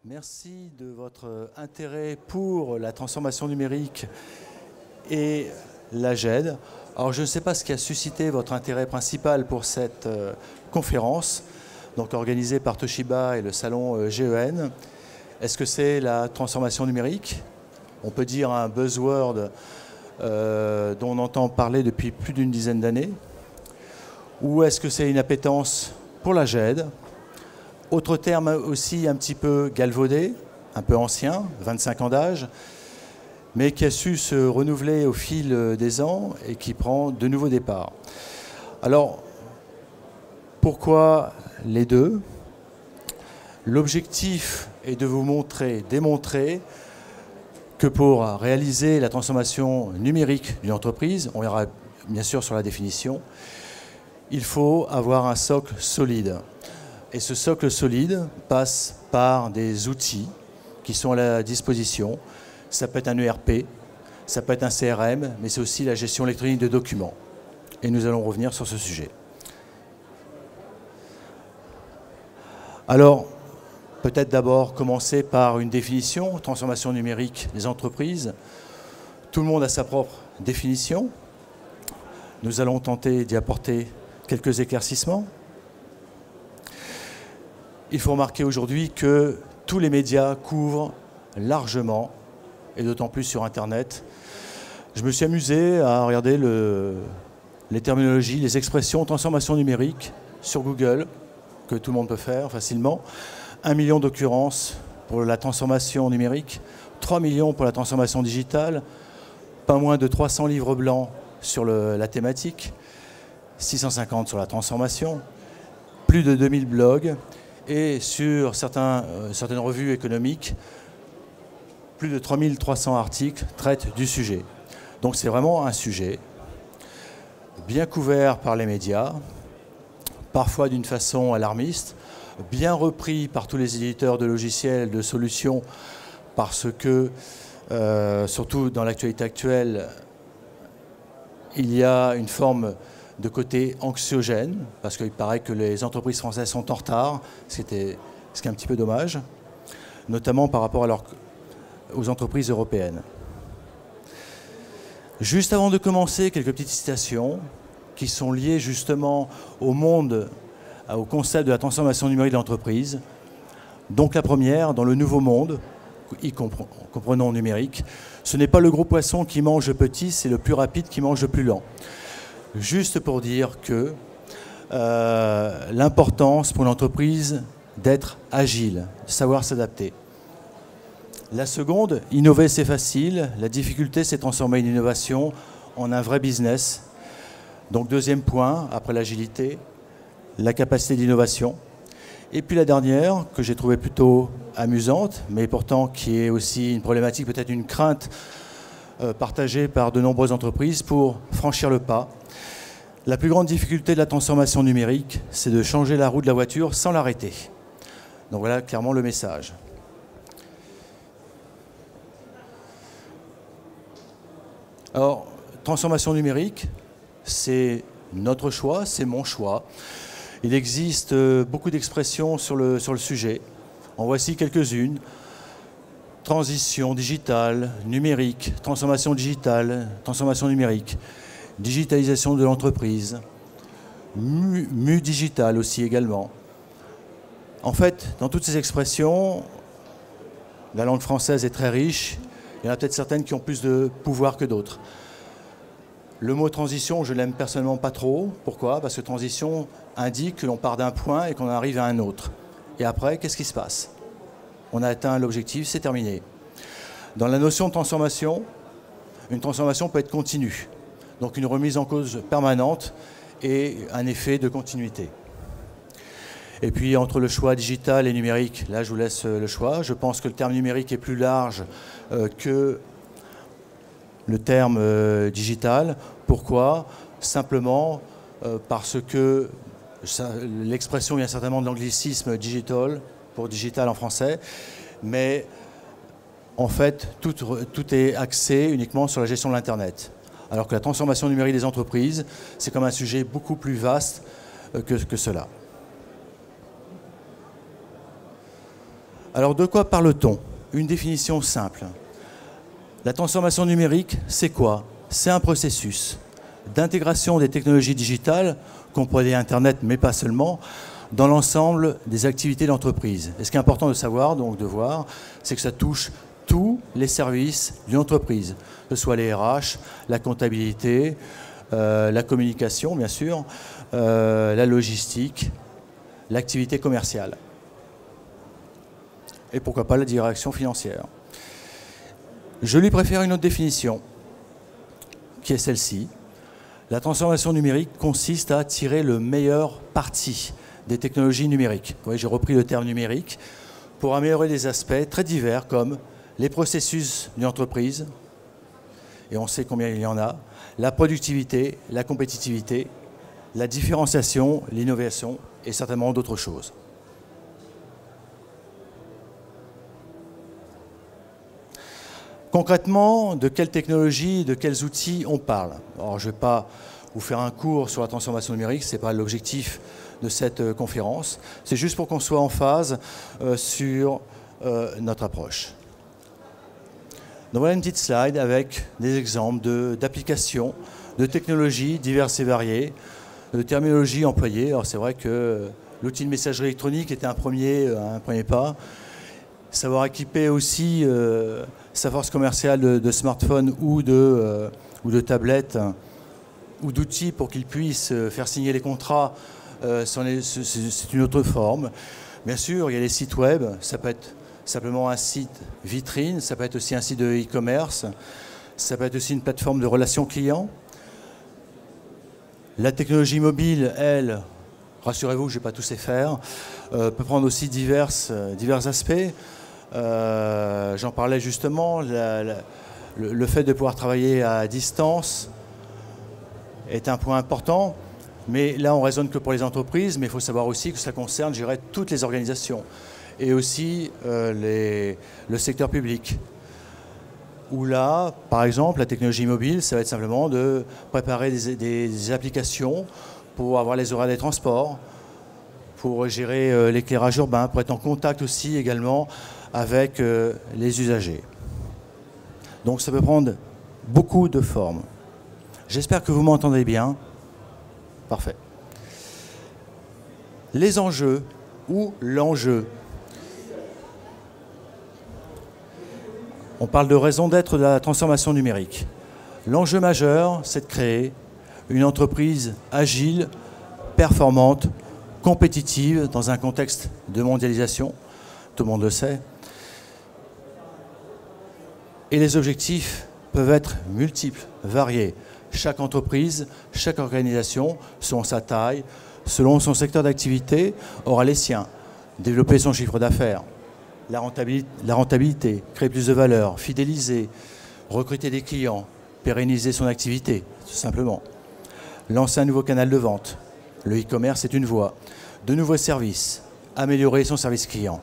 Merci de votre intérêt pour la transformation numérique et la GED. Alors je ne sais pas ce qui a suscité votre intérêt principal pour cette conférence, donc organisée par Toshiba et le salon GEN. Est-ce que c'est la transformation numérique? On peut dire un buzzword dont on entend parler depuis plus d'une dizaine d'années. Ou est-ce que c'est une appétence pour la GED? Autre terme aussi un petit peu galvaudé, un peu ancien, 25 ans d'âge, mais qui a su se renouveler au fil des ans et qui prend de nouveaux départs. Alors, pourquoi les deux? L'objectif est de vous démontrer que pour réaliser la transformation numérique d'une entreprise, on verra bien sûr sur la définition, il faut avoir un socle solide. Et ce socle solide passe par des outils qui sont à la disposition. Ça peut être un ERP, ça peut être un CRM, mais c'est aussi la gestion électronique de documents. Et nous allons revenir sur ce sujet. Alors, peut-être d'abord commencer par une définition, transformation numérique des entreprises. Tout le monde a sa propre définition. Nous allons tenter d'y apporter quelques éclaircissements. Il faut remarquer aujourd'hui que tous les médias couvrent largement, et d'autant plus sur Internet. Je me suis amusé à regarder les terminologies, les expressions transformation numérique sur Google, que tout le monde peut faire facilement. 1 million d'occurrences pour la transformation numérique, 3 millions pour la transformation digitale, pas moins de 300 livres blancs sur la thématique, 650 sur la transformation, plus de 2000 blogs, et sur certaines revues économiques, plus de 3300 articles traitent du sujet. Donc c'est vraiment un sujet bien couvert par les médias, parfois d'une façon alarmiste, bien repris par tous les éditeurs de logiciels, de solutions, parce que, surtout dans l'actualité actuelle, il y a une forme de côté anxiogène, parce qu'il paraît que les entreprises françaises sont en retard, ce qui est un petit peu dommage, notamment par rapport aux entreprises européennes. Juste avant de commencer, quelques petites citations qui sont liées justement au monde, au concept de la transformation numérique de l'entreprise. Donc la première, dans le nouveau monde, comprenons numérique, ce n'est pas le gros poisson qui mange le petit, c'est le plus rapide qui mange le plus lent. Juste pour dire que l'importance pour l'entreprise d'être agile, de savoir s'adapter. La seconde, innover c'est facile, la difficulté c'est transformer une innovation en un vrai business. Donc deuxième point, après l'agilité, la capacité d'innovation. Et puis la dernière, que j'ai trouvée plutôt amusante, mais pourtant qui est aussi une problématique, peut-être une crainte partagée par de nombreuses entreprises pour franchir le pas. La plus grande difficulté de la transformation numérique, c'est de changer la roue de la voiture sans l'arrêter. Donc voilà clairement le message. Alors, transformation numérique, c'est notre choix, c'est mon choix. Il existe beaucoup d'expressions sur le sujet. En voici quelques-unes. Transition digitale, numérique, transformation numérique. Digitalisation de l'entreprise, digital aussi également. En fait, dans toutes ces expressions, la langue française est très riche. Il y en a peut-être certaines qui ont plus de pouvoir que d'autres. Le mot transition, je l'aime personnellement pas trop. Pourquoi? Parce que transition indique que l'on part d'un point et qu'on arrive à un autre. Et après, qu'est-ce qui se passe? On a atteint l'objectif, c'est terminé. Dans la notion de transformation, une transformation peut être continue. Donc une remise en cause permanente et un effet de continuité. Et puis entre le choix digital et numérique, là je vous laisse le choix. Je pense que le terme numérique est plus large que le terme digital. Pourquoi? Simplement parce que l'expression vient certainement de l'anglicisme digital, pour digital en français, mais en fait tout est axé uniquement sur la gestion de l'Internet. Alors que la transformation numérique des entreprises, c'est comme un sujet beaucoup plus vaste que cela. Alors de quoi parle-t-on? Une définition simple. La transformation numérique, c'est quoi? C'est un processus d'intégration des technologies digitales, comprenez Internet, mais pas seulement, dans l'ensemble des activités d'entreprise. Et ce qui est important de savoir, donc de voir, c'est que ça touche tous les services d'une entreprise, que ce soit les RH, la comptabilité, la communication, bien sûr, la logistique, l'activité commerciale. Et pourquoi pas la direction financière. Je lui préfère une autre définition, qui est celle-ci. La transformation numérique consiste à tirer le meilleur parti des technologies numériques. Vous voyez, j'ai repris le terme numérique pour améliorer des aspects très divers comme les processus d'une entreprise, et on sait combien il y en a, la productivité, la compétitivité, la différenciation, l'innovation et certainement d'autres choses. Concrètement, de quelles technologies, de quels outils on parle? Alors, je ne vais pas vous faire un cours sur la transformation numérique, ce n'est pas l'objectif de cette conférence. C'est juste pour qu'on soit en phase sur notre approche. Donc voilà une petite slide avec des exemples d'applications, de technologies diverses et variées, de terminologies employées. Alors c'est vrai que l'outil de messagerie électronique était un premier pas. Savoir équiper aussi sa force commerciale de smartphones ou de tablettes ou d'outils pour qu'ils puissent faire signer les contrats, c'est une autre forme. Bien sûr, il y a les sites web, ça peut être simplement un site vitrine, ça peut être aussi un site de e-commerce, ça peut être aussi une plateforme de relations clients. La technologie mobile, elle, rassurez-vous, je ne vais pas tous les faire, peut prendre aussi divers aspects. J'en parlais justement, le fait de pouvoir travailler à distance est un point important, mais là on raisonne que pour les entreprises, mais il faut savoir aussi que ça concerne, je dirais, toutes les organisations et aussi le secteur public. Où là, par exemple, la technologie mobile, ça va être simplement de préparer des applications pour avoir les horaires des transports, pour gérer l'éclairage urbain, pour être en contact aussi également avec les usagers. Donc ça peut prendre beaucoup de formes. J'espère que vous m'entendez bien. Parfait. Les enjeux ou l'enjeu. On parle de raison d'être de la transformation numérique. L'enjeu majeur, c'est de créer une entreprise agile, performante, compétitive dans un contexte de mondialisation. Tout le monde le sait. Et les objectifs peuvent être multiples, variés. Chaque entreprise, chaque organisation, selon sa taille, selon son secteur d'activité, aura les siens. Développer son chiffre d'affaires, la rentabilité, créer plus de valeur, fidéliser, recruter des clients, pérenniser son activité, tout simplement. Lancer un nouveau canal de vente. Le e-commerce est une voie. De nouveaux services. Améliorer son service client.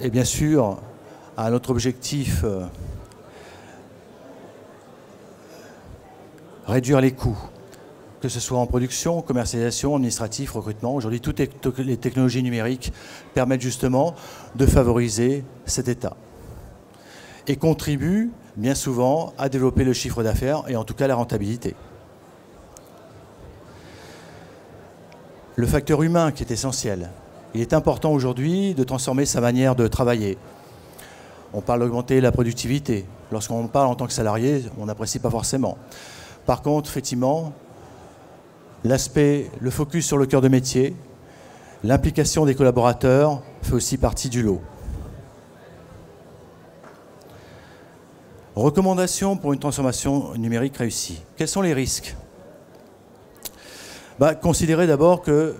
Et bien sûr, un autre objectif, réduire les coûts, que ce soit en production, commercialisation, administratif, recrutement. Aujourd'hui, toutes les technologies numériques permettent justement de favoriser cet état et contribuent bien souvent à développer le chiffre d'affaires et en tout cas la rentabilité. Le facteur humain qui est essentiel. Il est important aujourd'hui de transformer sa manière de travailler. On parle d'augmenter la productivité. Lorsqu'on parle en tant que salarié, on n'apprécie pas forcément. Par contre, effectivement, le focus sur le cœur de métier, l'implication des collaborateurs fait aussi partie du lot. Recommandations pour une transformation numérique réussie. Quels sont les risques? Considérez d'abord que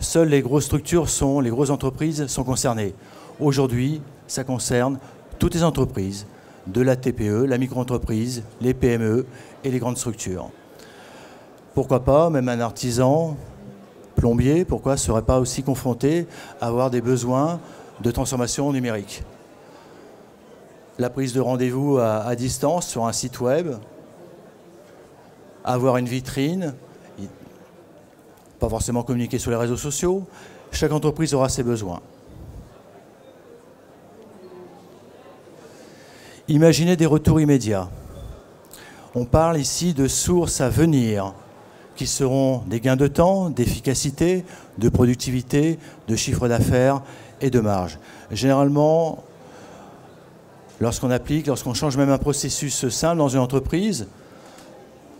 seules les grosses structures, les grosses entreprises sont concernées. Aujourd'hui, ça concerne toutes les entreprises, de la TPE, la micro-entreprise, les PME et les grandes structures. Pourquoi pas, même un artisan, plombier, pourquoi ne serait pas aussi confronté à avoir des besoins de transformation numérique? La prise de rendez-vous à distance sur un site web, avoir une vitrine, pas forcément communiquer sur les réseaux sociaux. Chaque entreprise aura ses besoins. Imaginez des retours immédiats. On parle ici de sources à venir, qui seront des gains de temps, d'efficacité, de productivité, de chiffre d'affaires et de marge. Généralement, lorsqu'on change même un processus simple dans une entreprise,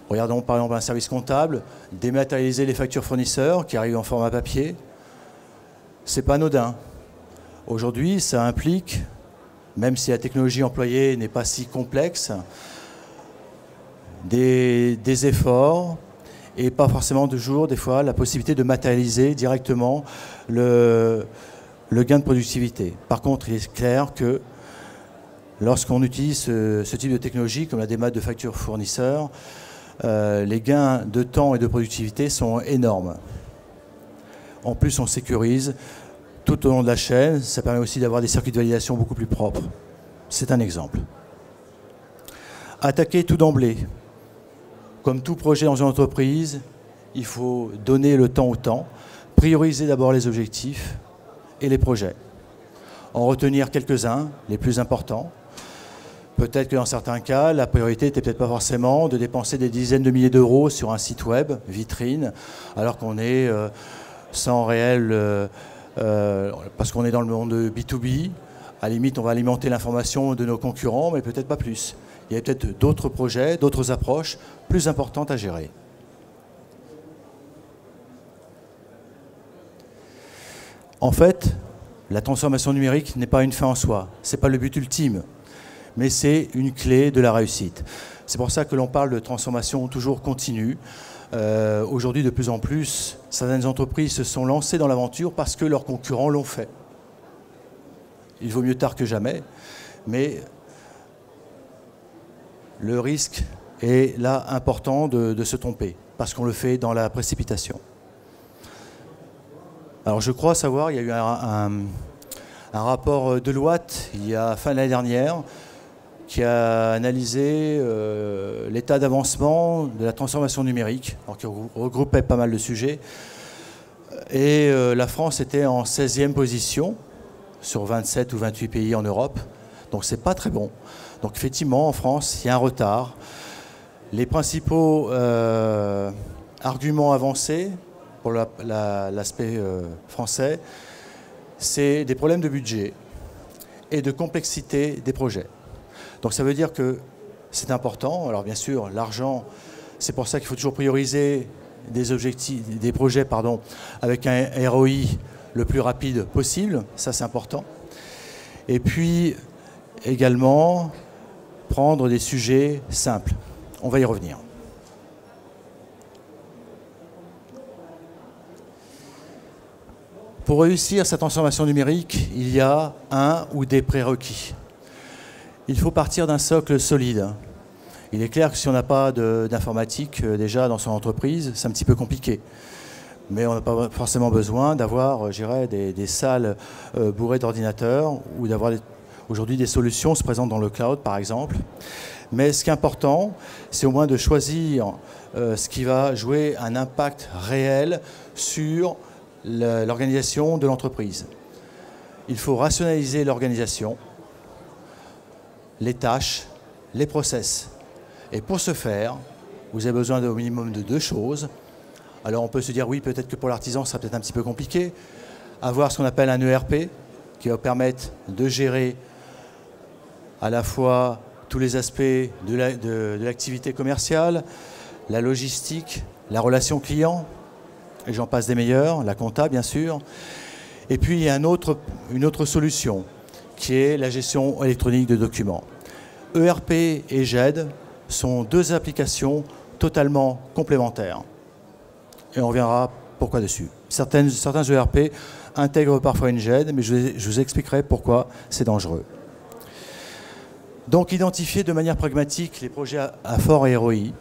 regardons par exemple un service comptable, dématérialiser les factures fournisseurs qui arrivent en format papier, c'est pas anodin. Aujourd'hui, ça implique, même si la technologie employée n'est pas si complexe, des efforts et pas forcément toujours, des fois, la possibilité de matérialiser directement le gain de productivité. Par contre, il est clair que lorsqu'on utilise ce type de technologie, comme la démat de factures fournisseurs, les gains de temps et de productivité sont énormes. En plus, on sécurise tout au long de la chaîne. Ça permet aussi d'avoir des circuits de validation beaucoup plus propres. C'est un exemple. Attaquer tout d'emblée. Comme tout projet dans une entreprise, il faut donner le temps au temps, prioriser d'abord les objectifs et les projets. En retenir quelques-uns, les plus importants. Peut-être que dans certains cas, la priorité n'était peut-être pas forcément de dépenser des dizaines de milliers d'euros sur un site web, vitrine, alors qu'on est sans réel, parce qu'on est dans le monde B2B. À la limite, on va alimenter l'information de nos concurrents, mais peut-être pas plus. Il y a peut-être d'autres projets, d'autres approches plus importantes à gérer. En fait, la transformation numérique n'est pas une fin en soi, ce n'est pas le but ultime, mais c'est une clé de la réussite. C'est pour ça que l'on parle de transformation toujours continue. Aujourd'hui, de plus en plus, certaines entreprises se sont lancées dans l'aventure parce que leurs concurrents l'ont fait. Il vaut mieux tard que jamais, mais le risque est là important de se tromper, parce qu'on le fait dans la précipitation. Alors je crois savoir, il y a eu un rapport Deloitte, il y a fin de l'année dernière, qui a analysé l'état d'avancement de la transformation numérique, alors qui regroupait pas mal de sujets. Et la France était en 16e position sur 27 ou 28 pays en Europe, donc c'est pas très bon. Donc effectivement, en France, il y a un retard. Les principaux arguments avancés pour l'aspect français, c'est des problèmes de budget et de complexité des projets. Donc ça veut dire que c'est important. Alors bien sûr, l'argent, c'est pour ça qu'il faut toujours prioriser des objectifs, des projets, avec un ROI le plus rapide possible. Ça, c'est important. Et puis également prendre des sujets simples. On va y revenir. Pour réussir cette transformation numérique, il y a un ou des prérequis. Il faut partir d'un socle solide. Il est clair que si on n'a pas d'informatique déjà dans son entreprise, c'est un petit peu compliqué. Mais on n'a pas forcément besoin d'avoir, je dirais, des salles bourrées d'ordinateurs ou d'avoir aujourd'hui des solutions se présentent dans le cloud, par exemple. Mais ce qui est important, c'est au moins de choisir ce qui va jouer un impact réel sur l'organisation de l'entreprise. Il faut rationaliser l'organisation, les tâches, les process. Et pour ce faire, vous avez besoin au minimum de 2 choses. Alors on peut se dire, oui, peut-être que pour l'artisan, ça sera peut-être un petit peu compliqué. Avoir ce qu'on appelle un ERP, qui va permettre de gérer à la fois tous les aspects de l'activité commerciale, la logistique, la relation client, et j'en passe des meilleurs, la compta bien sûr. Et puis il y a une autre solution, qui est la gestion électronique de documents. ERP et GED sont 2 applications totalement complémentaires. Et on reviendra pourquoi dessus. Certains ERP intègrent parfois une GED, mais je vous expliquerai pourquoi c'est dangereux. Donc identifier de manière pragmatique les projets à fort ROI,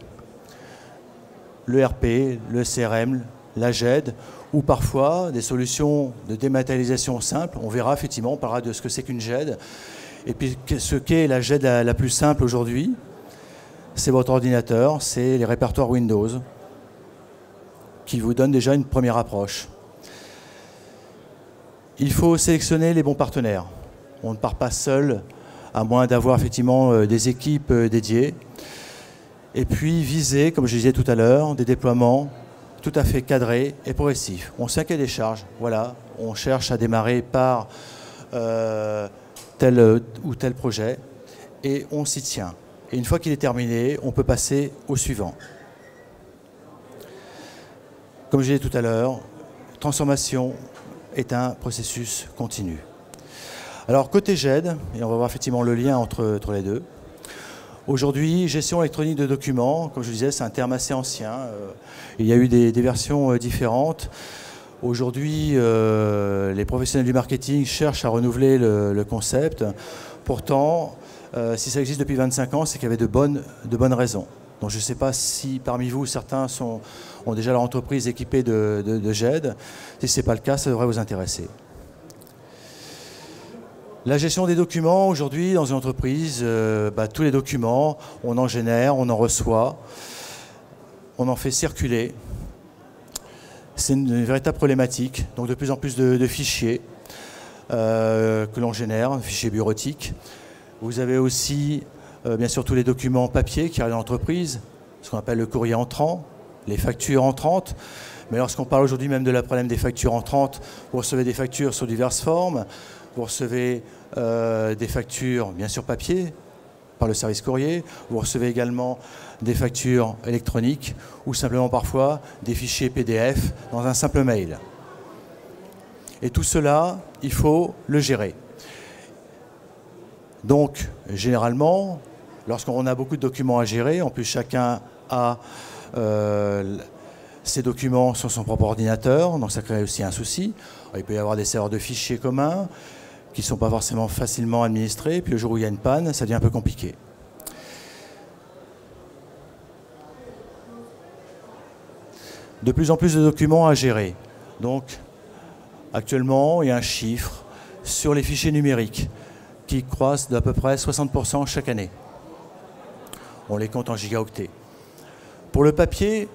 l'ERP, le CRM, la GED, ou parfois des solutions de dématérialisation simples. On verra effectivement, on parlera de ce que c'est qu'une GED. Et puis ce qu'est la GED la plus simple aujourd'hui, c'est votre ordinateur, c'est les répertoires Windows. qui vous donne déjà une première approche. Il faut sélectionner les bons partenaires. On ne part pas seul, à moins d'avoir effectivement des équipes dédiées. Et puis viser, comme je disais tout à l'heure, des déploiements tout à fait cadrés et progressifs. On sait qu'il y a des charges. Voilà, on cherche à démarrer par tel ou tel projet et on s'y tient. Et une fois qu'il est terminé, on peut passer au suivant. Comme je disais tout à l'heure, transformation est un processus continu. Alors côté GED, et on va voir effectivement le lien entre les deux. Aujourd'hui, gestion électronique de documents, comme je disais, c'est un terme assez ancien. Il y a eu des versions différentes. Aujourd'hui, les professionnels du marketing cherchent à renouveler le concept. Pourtant, si ça existe depuis 25 ans, c'est qu'il y avait de bonnes raisons. Donc je ne sais pas si parmi vous, certains ont déjà leur entreprise équipée de GED. Si ce n'est pas le cas, ça devrait vous intéresser. La gestion des documents, aujourd'hui, dans une entreprise, tous les documents, on en génère, on en reçoit, on en fait circuler. C'est une véritable problématique. Donc de plus en plus de fichiers que l'on génère, fichiers bureautiques. Vous avez aussi, bien sûr, tous les documents papier qui arrivent dans l'entreprise, ce qu'on appelle le courrier entrant, les factures entrantes. Mais lorsqu'on parle aujourd'hui même de la problème des factures entrantes, vous recevez des factures sous diverses formes. Vous recevez des factures, bien sûr papier, par le service courrier. Vous recevez également des factures électroniques ou simplement parfois des fichiers PDF dans un simple mail. Et tout cela, il faut le gérer. Donc, généralement, lorsqu'on a beaucoup de documents à gérer, en plus chacun a ses documents sur son propre ordinateur, donc ça crée aussi un souci. Il peut y avoir des serveurs de fichiers communs qui ne sont pas forcément facilement administrés, puis le jour où il y a une panne, ça devient un peu compliqué. De plus en plus de documents à gérer. Donc, actuellement, il y a un chiffre sur les fichiers numériques qui croissent d'à peu près 60% chaque année. On les compte en gigaoctets. Pour le papier,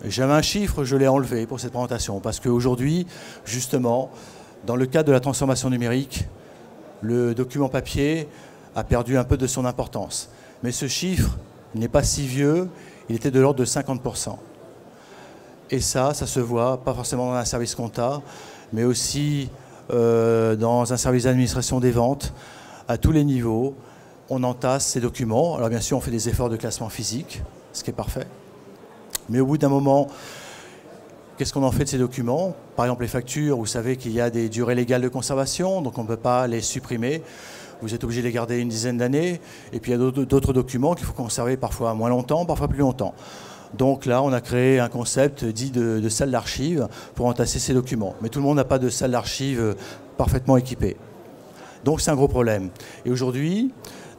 j'avais un chiffre, je l'ai enlevé pour cette présentation, parce qu'aujourd'hui, justement, dans le cadre de la transformation numérique, le document papier a perdu un peu de son importance. Mais ce chiffre n'est pas si vieux, il était de l'ordre de 50%. Et ça se voit pas forcément dans un service compta, mais aussi dans un service d'administration des ventes, à tous les niveaux. On entasse ces documents. Alors bien sûr, on fait des efforts de classement physique, ce qui est parfait. Mais au bout d'un moment, qu'est-ce qu'on en fait de ces documents? Par exemple, les factures, vous savez qu'il y a des durées légales de conservation, donc on ne peut pas les supprimer. Vous êtes obligé de les garder une dizaine d'années. Et puis il y a d'autres documents qu'il faut conserver parfois moins longtemps, parfois plus longtemps. Donc là, on a créé un concept dit de salle d'archives pour entasser ces documents. Mais tout le monde n'a pas de salle d'archives parfaitement équipée. Donc c'est un gros problème. Et aujourd'hui,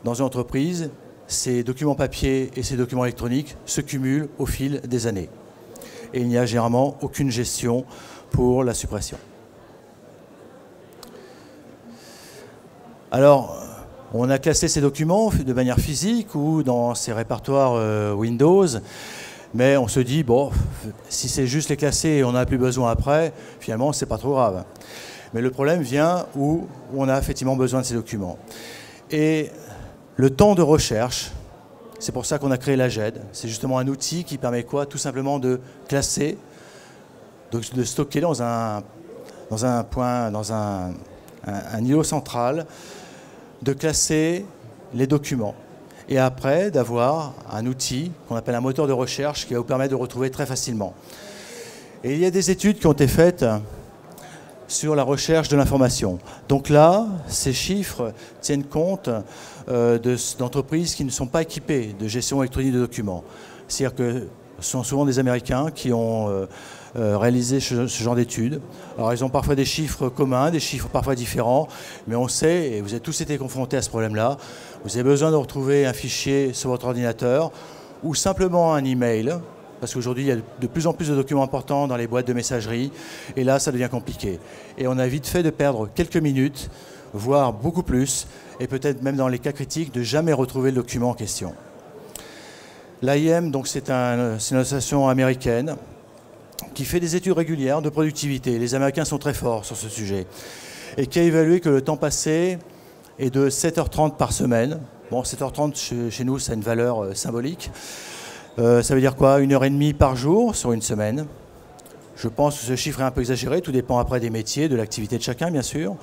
dans une entreprise, ces documents papier et ces documents électroniques se cumulent au fil des années. Et il n'y a généralement aucune gestion pour la suppression. Alors, on a classé ces documents de manière physique ou dans ces répertoires Windows, mais on se dit, bon, si c'est juste les classer et on n'a plus besoin après, finalement, c'est pas trop grave. Mais le problème vient où on a effectivement besoin de ces documents. Et le temps de recherche, c'est pour ça qu'on a créé la GED. C'est justement un outil qui permet quoi? Tout simplement de classer, de stocker dans un îlot central, de classer les documents. Et après, d'avoir un outil qu'on appelle un moteur de recherche qui va vous permettre de retrouver très facilement. Et il y a des études qui ont été faites sur la recherche de l'information. Donc là, ces chiffres tiennent compte d'entreprises qui ne sont pas équipées de gestion électronique de documents. C'est-à-dire que ce sont souvent des Américains qui ont réalisé ce genre d'études. Alors ils ont parfois des chiffres communs, des chiffres parfois différents, mais on sait, et vous avez tous été confrontés à ce problème-là, vous avez besoin de retrouver un fichier sur votre ordinateur ou simplement un email, parce qu'aujourd'hui, il y a de plus en plus de documents importants dans les boîtes de messagerie, et là, ça devient compliqué. Et on a vite fait de perdre quelques minutes, voire beaucoup plus, et peut-être même dans les cas critiques, de jamais retrouver le document en question. L'AIM, donc, c'est une association américaine qui fait des études régulières de productivité. Les Américains sont très forts sur ce sujet. Et qui a évalué que le temps passé est de 7h30 par semaine. Bon, 7h30 chez nous, ça a une valeur symbolique. Ça veut dire quoi? 1h30 par jour sur une semaine. Je pense que ce chiffre est un peu exagéré. Tout dépend après des métiers, de l'activité de chacun, bien sûr.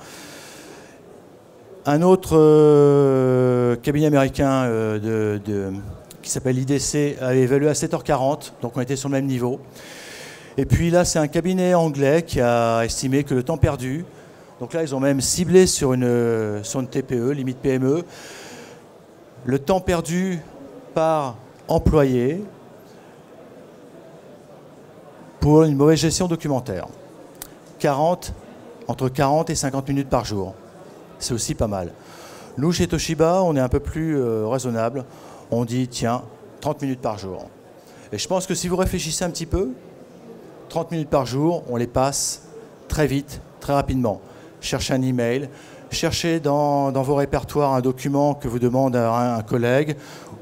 Un autre cabinet américain qui s'appelle l'IDC a évalué à 7h40. Donc on était sur le même niveau. Et puis là, c'est un cabinet anglais qui a estimé que le temps perdu, donc là, ils ont même ciblé sur une TPE, limite PME, le temps perdu par employé pour une mauvaise gestion documentaire. Entre 40 et 50 minutes par jour. C'est aussi pas mal. Nous, chez Toshiba, on est un peu plus raisonnable. On dit, tiens, 30 minutes par jour. Et je pense que si vous réfléchissez un petit peu, 30 minutes par jour, on les passe très vite, très rapidement. Cherchez un email, cherchez dans vos répertoires un document que vous demande un collègue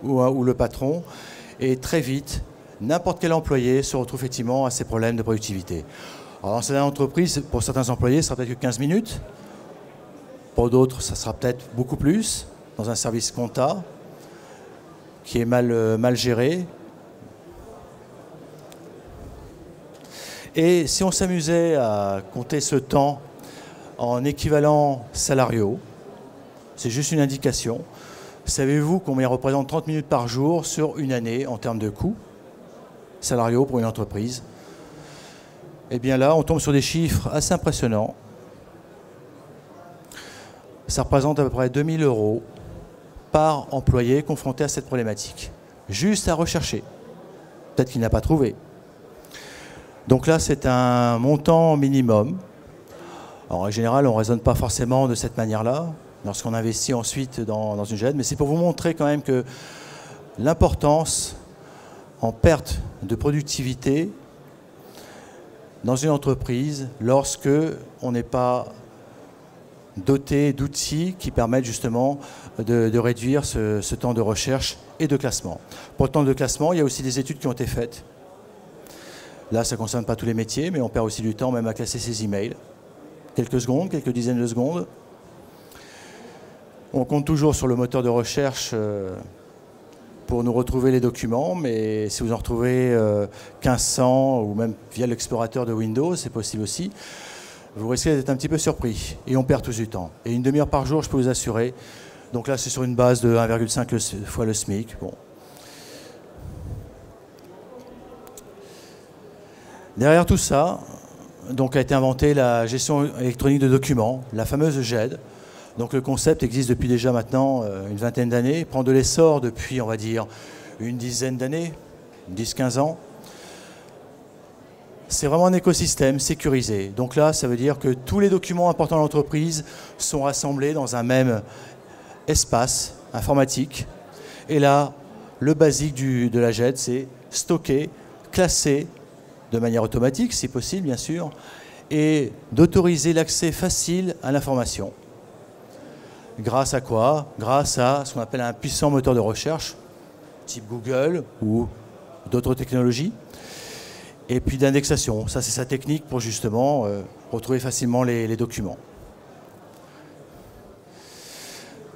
ou le patron, et très vite, n'importe quel employé se retrouve effectivement à ces problèmes de productivité. Alors dans certaines entreprises, pour certains employés, ça sera peut-être que 15 minutes. Pour d'autres, ça sera peut-être beaucoup plus. Dans un service compta qui est mal géré. Et si on s'amusait à compter ce temps en équivalents salariaux, c'est juste une indication. Savez-vous combien représente 30 minutes par jour sur une année en termes de coûts salariaux pour une entreprise? Eh bien là, on tombe sur des chiffres assez impressionnants. Ça représente à peu près 2000 € par employé confronté à cette problématique. Juste à rechercher. Peut-être qu'il n'a pas trouvé. Donc là, c'est un montant minimum. Alors, en général, on ne raisonne pas forcément de cette manière-là, lorsqu'on investit ensuite dans une GED, mais c'est pour vous montrer quand même que l'importance en perte de productivité dans une entreprise, lorsque on n'est pas doté d'outils qui permettent justement de réduire ce temps de recherche et de classement. Pour le temps de classement, il y a aussi des études qui ont été faites. Là, ça ne concerne pas tous les métiers, mais on perd aussi du temps même à classer ses emails. Quelques secondes, quelques dizaines de secondes. On compte toujours sur le moteur de recherche pour nous retrouver les documents, mais si vous en retrouvez 1500 ou même via l'explorateur de Windows, c'est possible aussi, vous risquez d'être un petit peu surpris. Et on perd tous du temps. Et une demi-heure par jour, je peux vous assurer. Donc là, c'est sur une base de 1,5 fois le SMIC. Bon. Derrière tout ça, donc, a été inventée la gestion électronique de documents, la fameuse GED. Donc le concept existe depuis déjà maintenant une vingtaine d'années, prend de l'essor depuis, on va dire, une dizaine d'années, 10-15 ans. C'est vraiment un écosystème sécurisé. Donc là, ça veut dire que tous les documents importants de l'entreprise sont rassemblés dans un même espace informatique. Et là, le basique de la GED, c'est stocker, classer, de manière automatique, si possible, bien sûr, et d'autoriser l'accès facile à l'information. Grâce à quoi? Grâce à ce qu'on appelle un puissant moteur de recherche, type Google ou d'autres technologies, et puis d'indexation. Ça, c'est sa technique pour justement retrouver facilement les documents.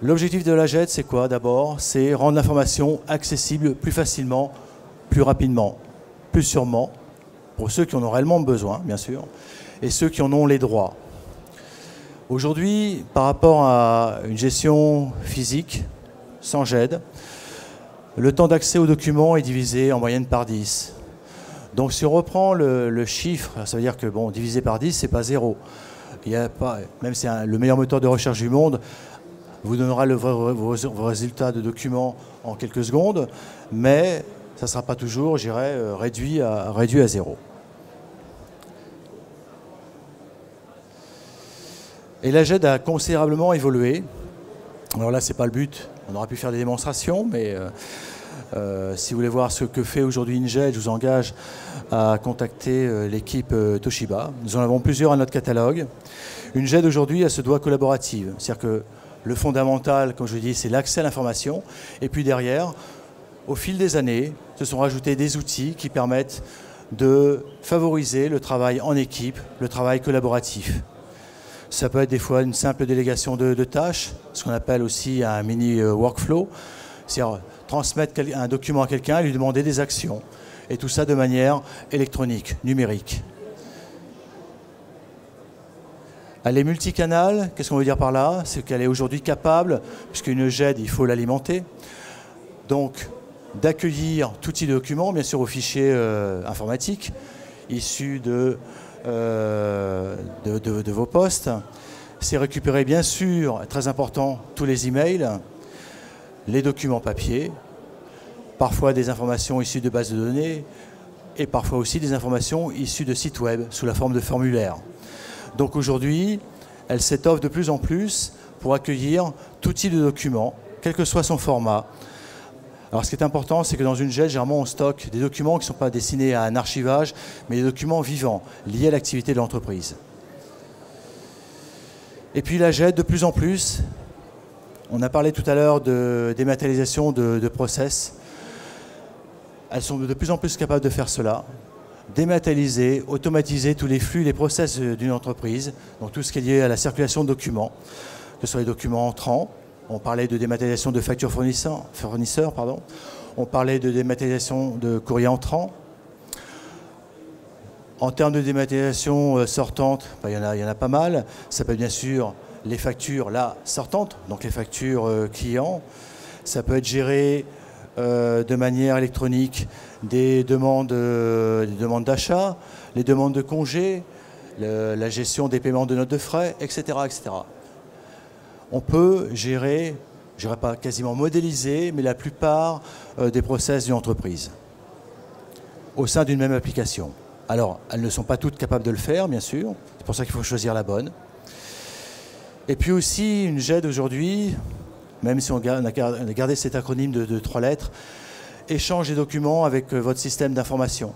L'objectif de la GED, c'est quoi d'abord? C'est rendre l'information accessible plus facilement, plus rapidement, plus sûrement, pour ceux qui en ont réellement besoin, bien sûr, et ceux qui en ont les droits. Aujourd'hui, par rapport à une gestion physique, sans GED, le temps d'accès aux documents est divisé en moyenne par 10. Donc si on reprend le chiffre, ça veut dire que bon, divisé par 10, c'est pas 0. Il y a pas, même si le meilleur moteur de recherche du monde vous donnera vos résultats de documents en quelques secondes, mais ça ne sera pas toujours, je dirais, réduit à 0. Et la GED a considérablement évolué. Alors là, ce n'est pas le but. On aurait pu faire des démonstrations, mais si vous voulez voir ce que fait aujourd'hui une GED, je vous engage à contacter l'équipe Toshiba. Nous en avons plusieurs à notre catalogue. Une GED aujourd'hui, elle se doit collaborative. C'est-à-dire que le fondamental, comme je dis, c'est l'accès à l'information. Et puis derrière, au fil des années, se sont rajoutés des outils qui permettent de favoriser le travail en équipe, le travail collaboratif. Ça peut être des fois une simple délégation de tâches, ce qu'on appelle aussi un mini workflow, c'est-à-dire transmettre un document à quelqu'un et lui demander des actions. Et tout ça de manière électronique, numérique. Elle est multicanale, qu'est-ce qu'on veut dire par là? C'est qu'elle est aujourd'hui capable, puisqu'une GED, il faut l'alimenter, donc d'accueillir tout type de documents, bien sûr aux fichiers informatiques, issus de vos postes. C'est récupérer bien sûr, très important, tous les emails, les documents papier, parfois des informations issues de bases de données et parfois aussi des informations issues de sites web sous la forme de formulaires. Donc aujourd'hui, elle s'étoffe de plus en plus pour accueillir tout type de documents, quel que soit son format. Alors ce qui est important, c'est que dans une GED, généralement on stocke des documents qui ne sont pas destinés à un archivage, mais des documents vivants, liés à l'activité de l'entreprise. Et puis la GED, de plus en plus, on a parlé tout à l'heure de dématérialisation de process. Elles sont de plus en plus capables de faire cela, dématérialiser, automatiser tous les flux, les process d'une entreprise, donc tout ce qui est lié à la circulation de documents, que ce soit les documents entrants. On parlait de dématérialisation de factures fournisseurs, on parlait de dématérialisation de courrier entrant. En termes de dématérialisation sortante, il y en a pas mal. Ça peut être bien sûr les factures là sortantes, donc les factures clients. Ça peut être géré de manière électronique des demandes d'achat, les demandes de congés, la gestion des paiements de notes de frais, etc., etc. On peut gérer, je ne dirais pas quasiment modéliser, mais la plupart des process d'une entreprise au sein d'une même application. Alors, elles ne sont pas toutes capables de le faire, bien sûr. C'est pour ça qu'il faut choisir la bonne. Et puis aussi, une GED aujourd'hui, même si on a gardé cet acronyme de 3 lettres, échange des documents avec votre système d'information.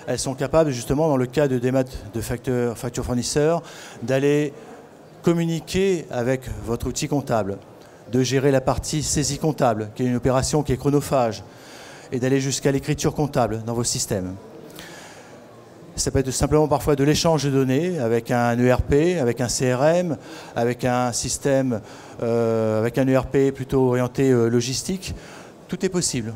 Elles sont capables, justement, dans le cas de démat de facture fournisseur, d'aller communiquer avec votre outil comptable, de gérer la partie saisie comptable, qui est une opération qui est chronophage, et d'aller jusqu'à l'écriture comptable dans vos systèmes. Ça peut être simplement parfois de l'échange de données avec un ERP, avec un CRM, avec un système, avec un ERP plutôt orienté logistique. Tout est possible.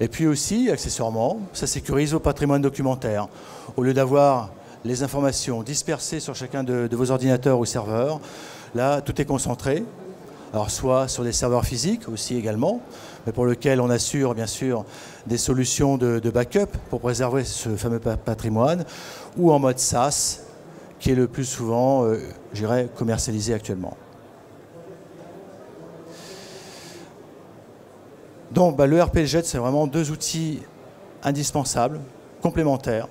Et puis aussi, accessoirement, ça sécurise vos patrimoines documentaires. Au lieu d'avoir les informations dispersées sur chacun de vos ordinateurs ou serveurs, là, tout est concentré. Alors soit sur des serveurs physiques aussi également, mais pour lesquels on assure bien sûr des solutions de backup pour préserver ce fameux patrimoine, ou en mode SaaS, qui est le plus souvent, je dirais, commercialisé actuellement. Donc le ERP GED, c'est vraiment 2 outils indispensables, complémentaires.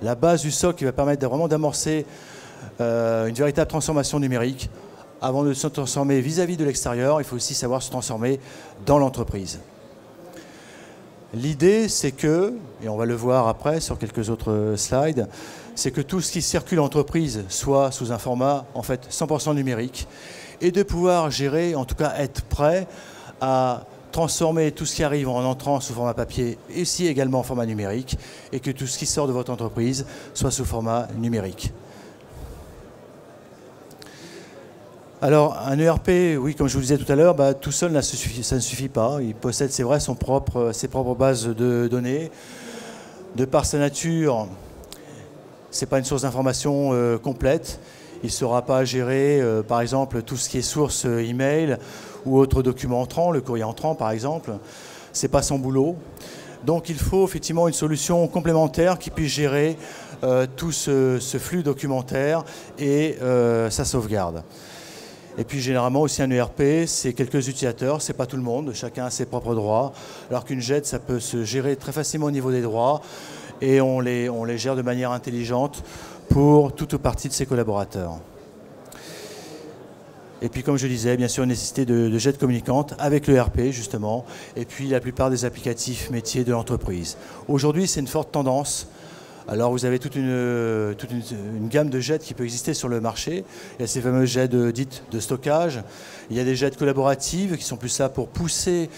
La base du socle qui va permettre vraiment d'amorcer une véritable transformation numérique. Avant de se transformer vis-à-vis de l'extérieur, il faut aussi savoir se transformer dans l'entreprise. L'idée, c'est que, et on va le voir après sur quelques autres slides, c'est que tout ce qui circule en entreprise soit sous un format en fait 100% numérique et de pouvoir gérer, en tout cas être prêt à transformer tout ce qui arrive en entrant sous format papier et aussi également en format numérique et que tout ce qui sort de votre entreprise soit sous format numérique. Alors, un ERP, oui, comme je vous le disais tout à l'heure, tout seul, ça ne suffit pas. Il possède, c'est vrai, ses propres bases de données. De par sa nature, ce n'est pas une source d'information complète. Il ne saura pas gérer, par exemple, tout ce qui est source email ou autres documents entrants, le courrier entrant, par exemple. Ce n'est pas son boulot. Donc, il faut effectivement une solution complémentaire qui puisse gérer tout ce flux documentaire et sa sauvegarde. Et puis généralement aussi un ERP, c'est quelques utilisateurs, c'est pas tout le monde, chacun a ses propres droits, alors qu'une GED, ça peut se gérer très facilement au niveau des droits et on les gère de manière intelligente pour toute ou partie de ses collaborateurs. Et puis comme je disais, bien sûr, une nécessité de GED communicante avec l'ERP justement, et puis la plupart des applicatifs métiers de l'entreprise. Aujourd'hui, c'est une forte tendance Alors vous avez toute une gamme de JET qui peut exister sur le marché. Il y a ces fameuses JET dites de stockage. Il y a des JET collaboratives qui sont plus là pour pousser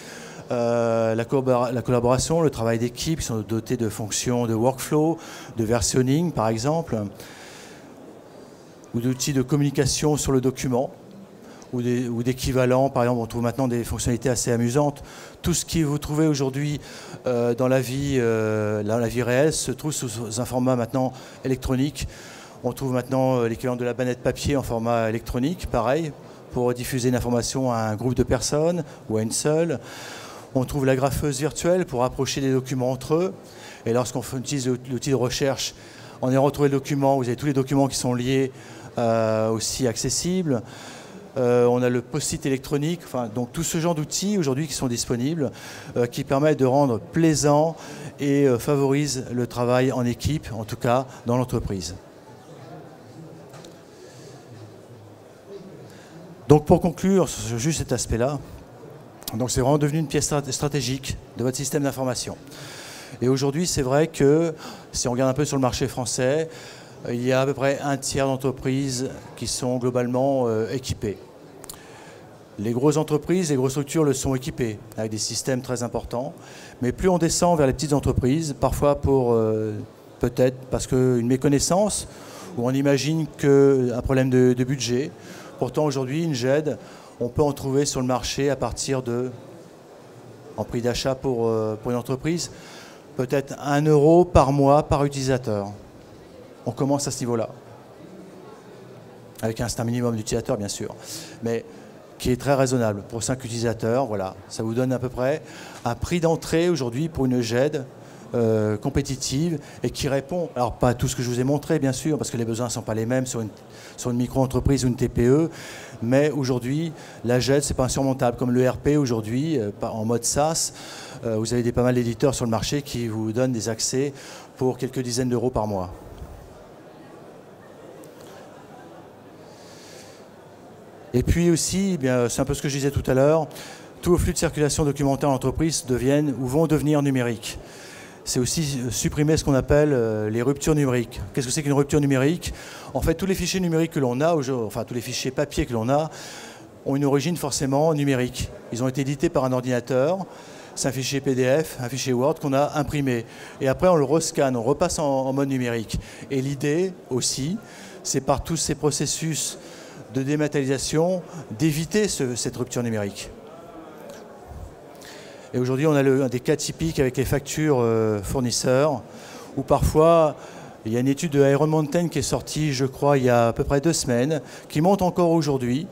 la collaboration, le travail d'équipe, qui sont dotés de fonctions de workflow, de versionning par exemple, ou d'outils de communication sur le document, ou d'équivalents. Par exemple, on trouve maintenant des fonctionnalités assez amusantes. Tout ce que vous trouvez aujourd'hui dans la vie réelle se trouve sous un format maintenant électronique. On trouve maintenant l'équivalent de la bannette papier en format électronique, pareil, pour diffuser une information à un groupe de personnes ou à une seule. On trouve la graffeuse virtuelle pour rapprocher des documents entre eux. Et lorsqu'on utilise l'outil de recherche, on est retrouvé le document, vous avez tous les documents qui sont liés aussi accessibles. On a le post-it électronique, enfin, donc tout ce genre d'outils aujourd'hui qui sont disponibles, qui permettent de rendre plaisant et favorisent le travail en équipe, en tout cas dans l'entreprise. Donc pour conclure sur juste cet aspect-là, donc c'est vraiment devenu une pièce stratégique de votre système d'information. Et aujourd'hui, c'est vrai que si on regarde un peu sur le marché français, il y a à peu près un tiers d'entreprises qui sont globalement équipées. Les grosses entreprises, les grosses structures le sont équipées avec des systèmes très importants. Mais plus on descend vers les petites entreprises, parfois pour peut-être parce qu'une méconnaissance, ou on imagine qu'un problème de budget. Pourtant aujourd'hui, une JED, on peut en trouver sur le marché à partir de, en prix d'achat pour une entreprise, peut-être 1 € par mois par utilisateur. On commence à ce niveau-là. Avec un minimum d'utilisateurs, bien sûr. Mais qui est très raisonnable. Pour 5 utilisateurs, voilà. Ça vous donne à peu près un prix d'entrée aujourd'hui pour une JED compétitive et qui répond, alors pas à tout ce que je vous ai montré, bien sûr, parce que les besoins ne sont pas les mêmes sur une micro-entreprise ou une TPE, mais aujourd'hui, la JED, c'est pas insurmontable. Comme le RP aujourd'hui, en mode SaaS, vous avez pas mal d'éditeurs sur le marché qui vous donnent des accès pour quelques dizaines d'euros par mois. Et puis aussi, c'est un peu ce que je disais tout à l'heure, tous vos flux de circulation documentaire en entreprise deviennent ou vont devenir numériques. C'est aussi supprimer ce qu'on appelle les ruptures numériques. Qu'est-ce que c'est qu'une rupture numérique? En fait, tous les fichiers numériques que l'on a, enfin tous les fichiers papier que l'on a, ont une origine forcément numérique. Ils ont été édités par un ordinateur, c'est un fichier PDF, un fichier Word qu'on a imprimé. Et après, on le rescanne, on repasse en mode numérique. Et l'idée aussi, c'est par tous ces processus de dématérialisation, d'éviter cette rupture numérique. Et aujourd'hui, on a un des cas typiques avec les factures fournisseurs, où parfois, il y a une étude de Iron Mountain qui est sortie, je crois, il y a à peu près 2 semaines, qui montre encore aujourd'hui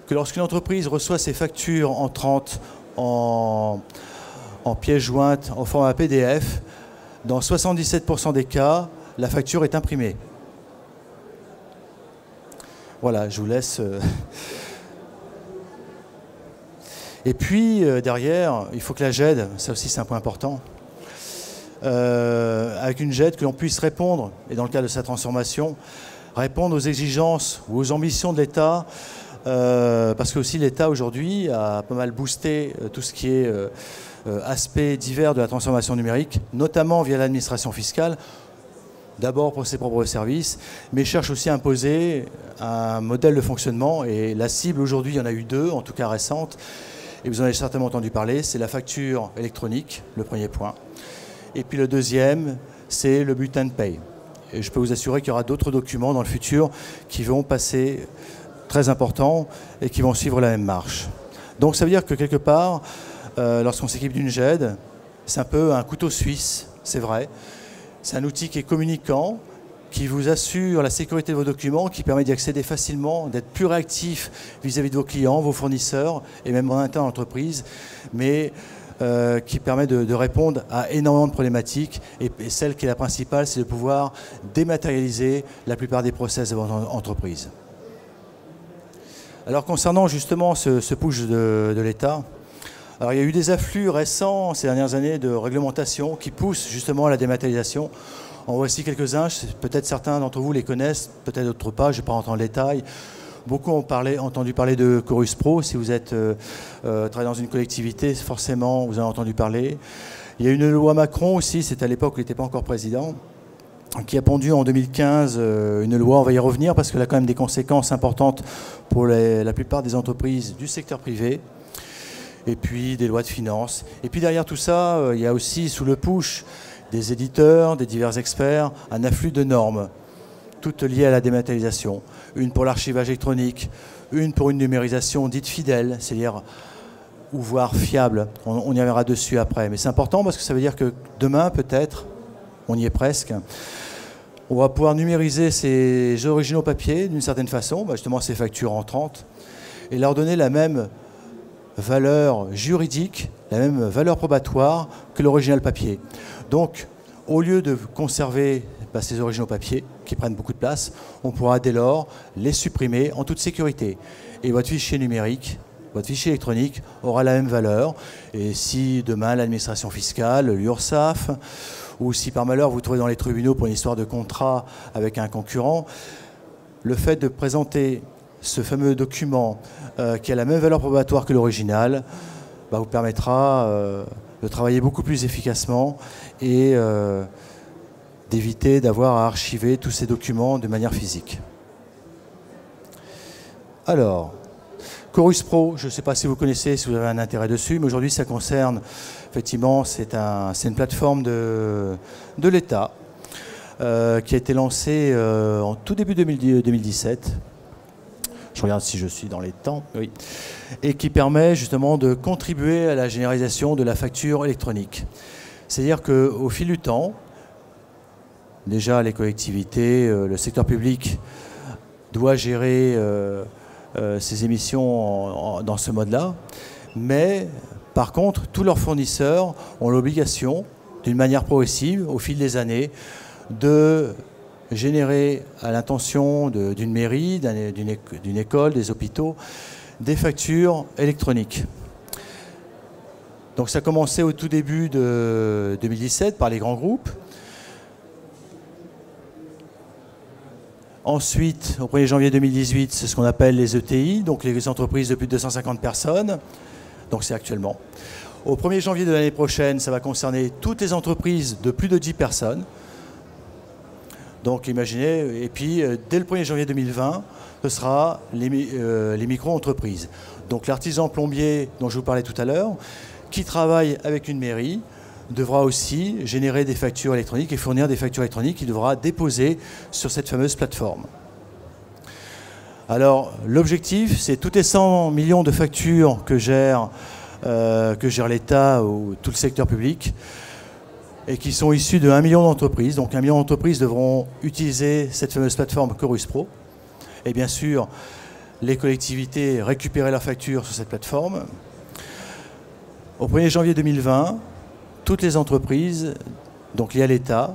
que lorsqu'une entreprise reçoit ses factures entrantes en pièces jointes, en format PDF, dans 77% des cas, la facture est imprimée. Voilà, je vous laisse. Et puis, derrière, il faut que la JED, ça aussi c'est un point important, avec une JED que l'on puisse répondre, et dans le cadre de sa transformation, répondre aux exigences ou aux ambitions de l'État, parce que aussi l'État aujourd'hui a pas mal boosté tout ce qui est aspects divers de la transformation numérique, notamment via l'administration fiscale, d'abord pour ses propres services, mais cherche aussi à imposer un modèle de fonctionnement. Et la cible aujourd'hui, il y en a eu 2, en tout cas récentes, et vous en avez certainement entendu parler, c'est la facture électronique, le premier point. Et puis le deuxième, c'est le bulletin de paye. Et je peux vous assurer qu'il y aura d'autres documents dans le futur qui vont passer très importants et qui vont suivre la même marche. Donc ça veut dire que quelque part, lorsqu'on s'équipe d'une JED, c'est un peu un couteau suisse, c'est vrai. C'est un outil qui est communicant, qui vous assure la sécurité de vos documents, qui permet d'y accéder facilement, d'être plus réactif vis-à-vis de vos clients, vos fournisseurs, et même en interne à l'entreprise, mais qui permet de répondre à énormément de problématiques. Et celle qui est la principale, c'est de pouvoir dématérialiser la plupart des process de votre entreprise. Alors concernant justement ce push de l'État, alors il y a eu des afflux récents ces dernières années de réglementation qui poussent justement à la dématérialisation. En voici quelques-uns, peut-être certains d'entre vous les connaissent, peut-être d'autres pas, je ne vais pas rentrer en détail. Beaucoup ont entendu parler de Chorus Pro. Si vous êtes travaillé dans une collectivité, forcément vous en avez entendu parler. Il y a une loi Macron aussi, c'était à l'époque où il n'était pas encore président, qui a pondu en 2015 une loi, on va y revenir parce qu'elle a quand même des conséquences importantes pour la plupart des entreprises du secteur privé, et puis des lois de finances. Et puis derrière tout ça, il y a aussi sous le push des éditeurs, des divers experts, un afflux de normes, toutes liées à la dématérialisation. Une pour l'archivage électronique, une pour une numérisation dite fidèle, c'est-à-dire ou voire fiable. On y reviendra dessus après. Mais c'est important parce que ça veut dire que demain, peut-être, on y est presque, on va pouvoir numériser ces originaux papier d'une certaine façon, justement ces factures entrantes, et leur donner la même valeur juridique, la même valeur probatoire que l'original papier. Donc, au lieu de conserver ces originaux papier qui prennent beaucoup de place, on pourra dès lors les supprimer en toute sécurité. Et votre fichier numérique, votre fichier électronique aura la même valeur. Et si demain l'administration fiscale, l'URSSAF, ou si par malheur vous vous trouvez dans les tribunaux pour une histoire de contrat avec un concurrent, le fait de présenter ce fameux document qui a la même valeur probatoire que l'original vous permettra de travailler beaucoup plus efficacement et d'éviter d'avoir à archiver tous ces documents de manière physique. Alors, Chorus Pro, je ne sais pas si vous connaissez, si vous avez un intérêt dessus, mais aujourd'hui ça concerne, effectivement, c'est une plateforme de l'État qui a été lancée en tout début 2017. Je regarde si je suis dans les temps, oui. Et qui permet justement de contribuer à la généralisation de la facture électronique. C'est-à-dire qu'au fil du temps, déjà les collectivités, le secteur public doit gérer ces émissions dans ce mode-là, mais par contre, tous leurs fournisseurs ont l'obligation, d'une manière progressive, au fil des années, de générer à l'intention d'une mairie, d'une école, des hôpitaux, des factures électroniques. Donc ça a commencé au tout début de 2017 par les grands groupes. Ensuite, au 1er janvier 2018, c'est ce qu'on appelle les ETI, donc les entreprises de plus de 250 personnes. Donc c'est actuellement. Au 1er janvier de l'année prochaine, ça va concerner toutes les entreprises de plus de 10 personnes. Donc imaginez, et puis dès le 1er janvier 2020, ce sera les micro-entreprises. Donc l'artisan plombier dont je vous parlais tout à l'heure, qui travaille avec une mairie, devra aussi générer des factures électroniques et fournir des factures électroniques qu'il devra déposer sur cette fameuse plateforme. Alors l'objectif, c'est toutes les 100 millions de factures que gère l'État ou tout le secteur public, et qui sont issus de 1 million d'entreprises. Donc 1 million d'entreprises devront utiliser cette fameuse plateforme Chorus Pro. Et bien sûr, les collectivités récupérer leurs factures sur cette plateforme. Au 1er janvier 2020, toutes les entreprises, donc liées à l'État,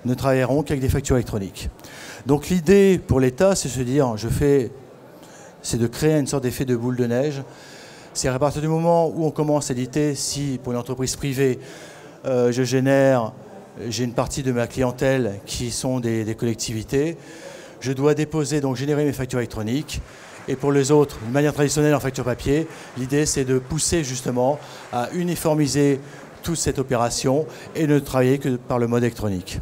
ne travailleront qu'avec des factures électroniques. Donc l'idée pour l'État, c'est de se dire, c'est de créer une sorte d'effet de boule de neige. C'est à partir du moment où on commence à éditer, si pour une entreprise privée, j'ai une partie de ma clientèle qui sont des collectivités, je dois déposer, donc générer mes factures électroniques. Et pour les autres, de manière traditionnelle en facture papier, l'idée c'est de pousser justement à uniformiser toute cette opération et ne travailler que par le mode électronique.